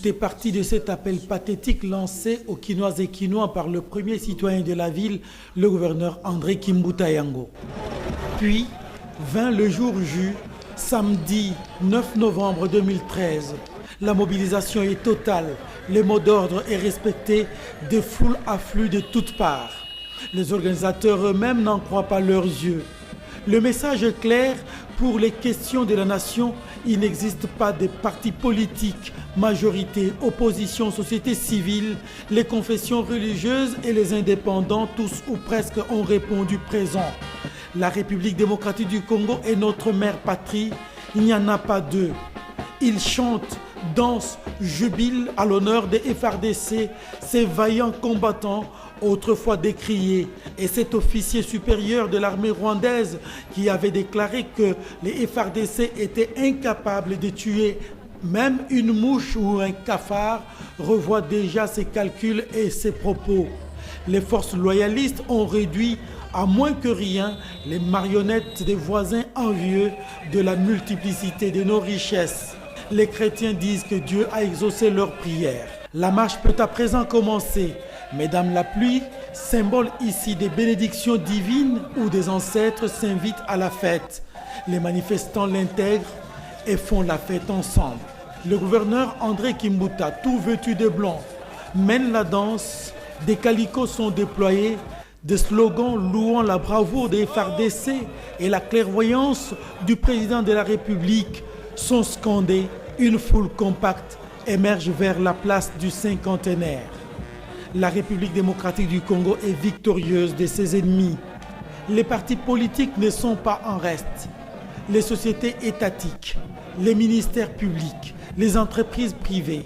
faisait partie de cet appel pathétique lancé aux Quinoises et Quinois par le premier citoyen de la ville, le gouverneur André Kimbuta Yango. Puis vint le jour J, samedi 9 novembre 2013. La mobilisation est totale, le mot d'ordre est respecté, des foules affluent de toutes parts. Les organisateurs eux-mêmes n'en croient pas leurs yeux. Le message est clair, pour les questions de la nation, il n'existe pas de partis politiques, majorité, opposition, société civile, les confessions religieuses et les indépendants, tous ou presque ont répondu présent. La République démocratique du Congo est notre mère patrie, il n'y en a pas deux. Ils chantent, dansent, jubilent à l'honneur des FARDC, ces vaillants combattants autrefois décriés, et cet officier supérieur de l'armée rwandaise qui avait déclaré que les FARDC étaient incapables de tuer même une mouche ou un cafard, revoit déjà ses calculs et ses propos. Les forces loyalistes ont réduit à moins que rien les marionnettes des voisins envieux de la multiplicité de nos richesses. Les chrétiens disent que Dieu a exaucé leurs prières. La marche peut à présent commencer. Mesdames la pluie, symbole ici des bénédictions divines ou des ancêtres, s'invitent à la fête. Les manifestants l'intègrent et font la fête ensemble. Le gouverneur André Kimbuta, tout vêtu de blanc, mène la danse. Des calicots sont déployés, des slogans louant la bravoure des FARDC et la clairvoyance du président de la République sont scandés. Une foule compacte émerge vers la place du cinquantenaire. La République démocratique du Congo est victorieuse de ses ennemis. Les partis politiques ne sont pas en reste. Les sociétés étatiques, les ministères publics, les entreprises privées,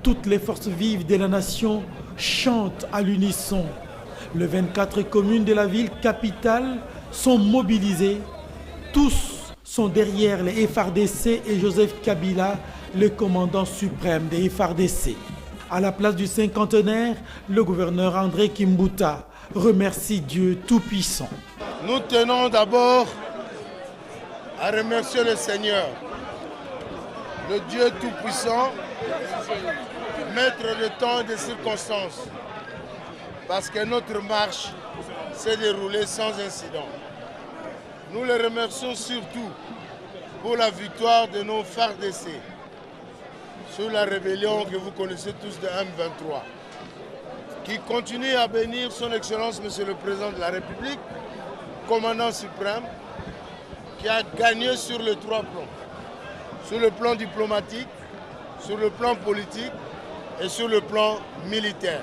toutes les forces vives de la nation chantent à l'unisson. Les 24 communes de la ville capitale sont mobilisées. Tous sont derrière les FARDC et Joseph Kabila, le commandant suprême des FARDC. À la place du cinquantenaire, le gouverneur André Kimbuta remercie Dieu Tout-Puissant. Nous tenons d'abord à remercier le Seigneur, le Dieu Tout-Puissant, maître de temps et de circonstances, parce que notre marche s'est déroulée sans incident. Nous le remercions surtout pour la victoire de nos FARDC sur la rébellion que vous connaissez tous de M23, qui continue à bénir son Excellence, Monsieur le Président de la République, commandant suprême, qui a gagné sur les trois plans, sur le plan diplomatique, sur le plan politique et sur le plan militaire.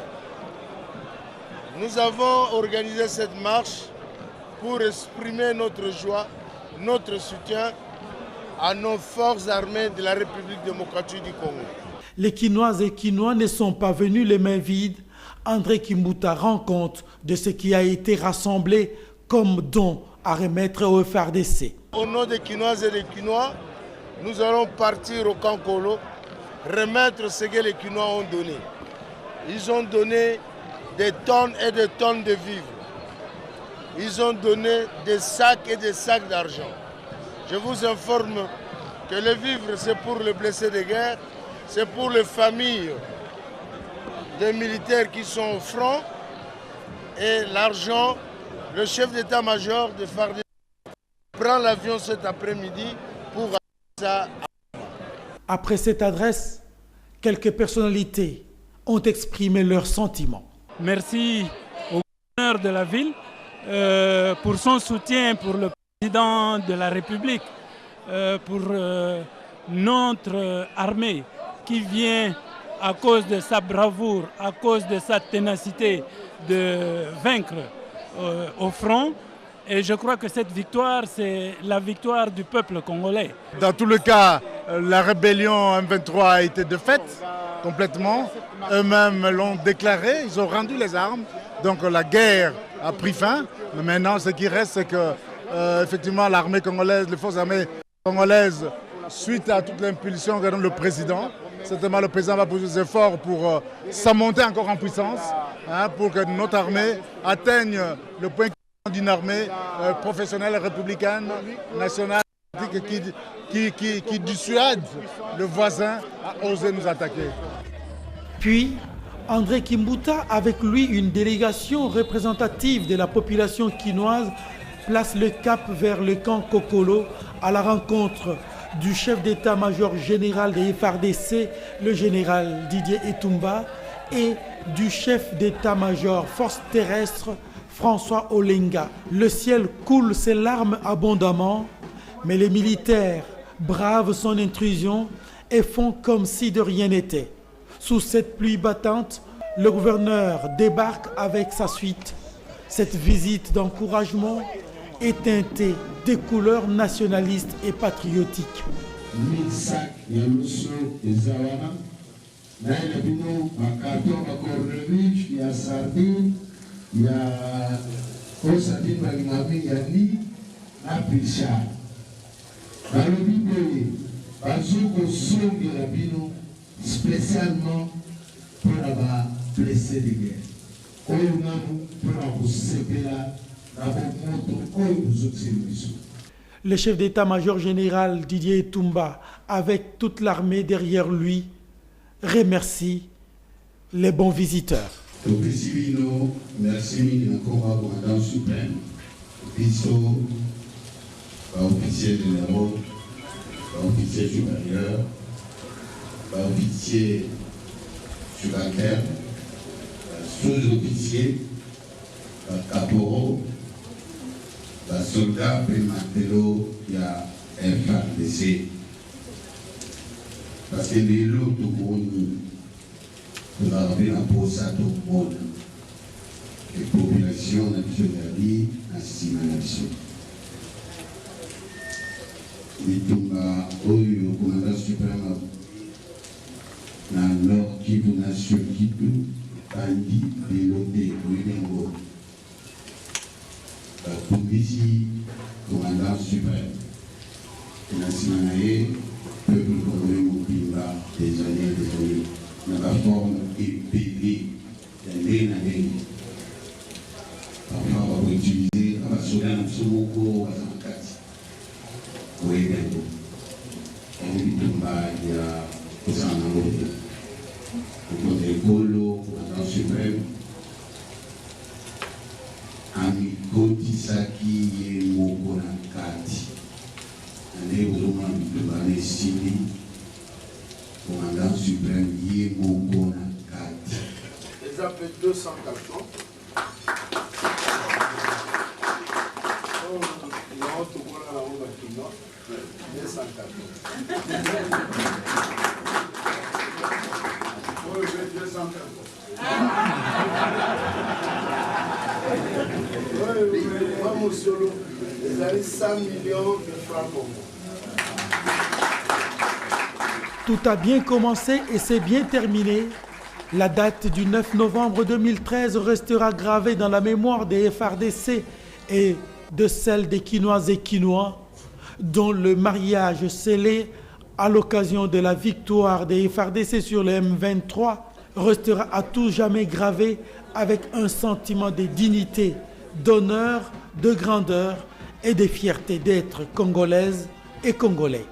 Nous avons organisé cette marche pour exprimer notre joie, notre soutien à nos forces armées de la République démocratique du Congo. Les Quinoises et Quinois ne sont pas venus les mains vides. André Kimbuta rend compte de ce qui a été rassemblé comme don à remettre au FARDC. Au nom des Quinoises et des Quinois, nous allons partir au Kankolo, remettre ce que les Quinois ont donné. Ils ont donné des tonnes et des tonnes de vivres. Ils ont donné des sacs et des sacs d'argent. Je vous informe que les vivres, c'est pour les blessés de guerre, c'est pour les familles des militaires qui sont au front. Et l'argent, le chef d'état-major de FARDC prend l'avion cet après-midi pour aller ça. Après cette adresse, quelques personnalités ont exprimé leurs sentiments. Merci au gouverneur de la ville pour son soutien pour le président de la République, pour notre armée qui vient à cause de sa bravoure, à cause de sa ténacité de vaincre au front. Et je crois que cette victoire, c'est la victoire du peuple congolais. Dans tout le cas, la rébellion M23 a été défaite complètement. Eux-mêmes l'ont déclaré, ils ont rendu les armes. Donc la guerre a pris fin. Mais maintenant, ce qui reste, c'est que effectivement, l'armée congolaise, les forces armées congolaises, suite à toute l'impulsion que donne le président, certainement le président va poser des efforts pour s'amonter encore en puissance, pour que notre armée atteigne le point d'une armée professionnelle, républicaine, nationale, qui dissuade le voisin à oser nous attaquer. Puis, André Kimbuta, avec lui une délégation représentative de la population quinoise, place le cap vers le camp Kokolo à la rencontre du chef d'état-major général des FARDC, le général Didier Etumba, et du chef d'état-major force terrestre, François Olenga. Le ciel coule ses larmes abondamment, mais les militaires bravent son intrusion et font comme si de rien n'était. Sous cette pluie battante, le gouverneur débarque avec sa suite. Cette visite d'encouragement est teintée des couleurs nationalistes et patriotiques. Spécialement pour avoir blessé de guerre. Le chef d'état-major général Didier Etumba, avec toute l'armée derrière lui, remercie les bons visiteurs. Merci encore au commandant suprême, officier généraux, officier supérieur, officier subalterne, sous-officier, caporaux, soldats primatéro, il y a FARDC. Parce que les lots tout le monde, nous avons pour ça tout le monde. Les populations nationales, ainsi que la nation. Mitumba, Oyo, commandant suprême, dans l'ordre qui vous nation qui tout, Kandi, Déloté, Ouimengo. Pour ici, commandant suprême, Nassinae, peuple congolais Mopimba, des années, dans la forme épée, d'année en année. Parfois, on va utiliser, on va sauver un soumoko, à la carte. Ouimengo. On Mitumba, il y a Osanango. Au côté Golo, commandant suprême, Amiko Tisaki et Mokona Kati. Allez au moment de Bané Sini, commandant suprême Yé Mokona Kati. Les appels 204 ans. Vous avez 100 millions de francs pour moi. Tout a bien commencé et c'est bien terminé. La date du 9 novembre 2013 restera gravée dans la mémoire des FARDC et de celle des Quinoises et Quinois, dont le mariage scellé à l'occasion de la victoire des FARDC sur le M23 restera à tout jamais gravé avec un sentiment de dignité, d'honneur, de grandeur et de fierté d'être congolaise et congolais.